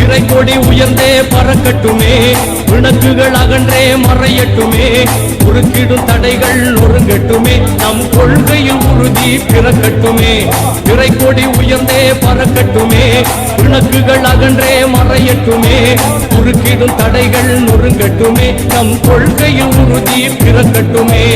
பிறை கொடி உயர்ந்தே பறக்கட்டுமே, விளக்குகள் அகன்றே மறையட்டுமே, குறுக்கிடும் தடைகள் நொறுங்கட்டுமே, நம் கொள்கையில் உறுதி பிறக்கட்டுமே. பிறை கொடி உயர்ந்தே பறக்கட்டுமே, விளக்குகள் அகன்றே மறையட்டுமே, குறுக்கிடும் தடைகள் நொறுங்கட்டுமே, நம் கொள்கையில் உறுதி பிறக்கட்டுமே.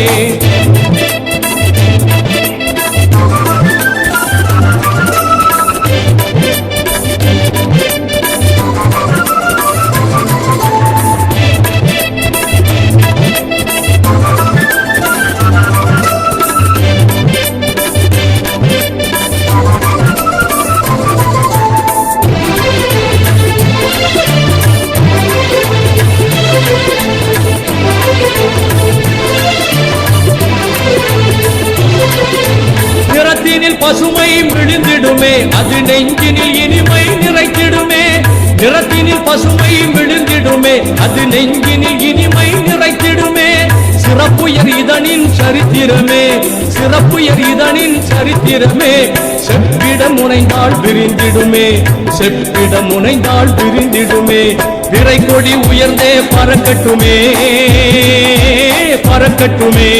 பசுமை விழுந்திடுமே, அது நெஞ்சினில் இனிமை நிறைத்திடுமே. நிறத்தினில் பசுமை விழுந்திடுமே, அது நெஞ்சினில் இனிமை நிறைத்திடுமே. சிறப்புயர் இதனின் சரித்திரமே, சிறப்புயர் இதனின் சரித்திரமே. செப்பிட முனைந்தால் விரிந்திடுமே, செப்பிட முனைந்தால் விரிந்திடுமே. பிறை கொடி உயர்ந்தே பறக்கட்டுமே, பறக்கட்டுமே.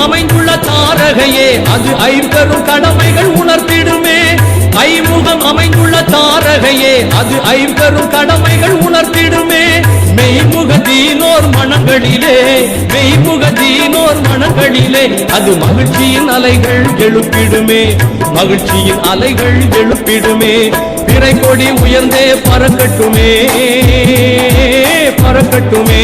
அமைந்துள்ள தாரகையே, அது ஐம்பெரும் கடமைகள் உணர்த்திடுமே. ஐமுகம் அமைந்துள்ள தாரகையே, அது ஐம்பெரும் கடமைகள் உணர்த்திடுமே. மெய்முகதீனோர் மனங்களிலே, மெய்முகதீனோர் மனங்களிலே, அது மகிழ்ச்சியின் அலைகள் எழுப்பிடுமே, மகிழ்ச்சியின் அலைகள் எழுப்பிடுமே. பிறை கொடி உயர்ந்தே பறக்கட்டுமே, பறக்கட்டுமே.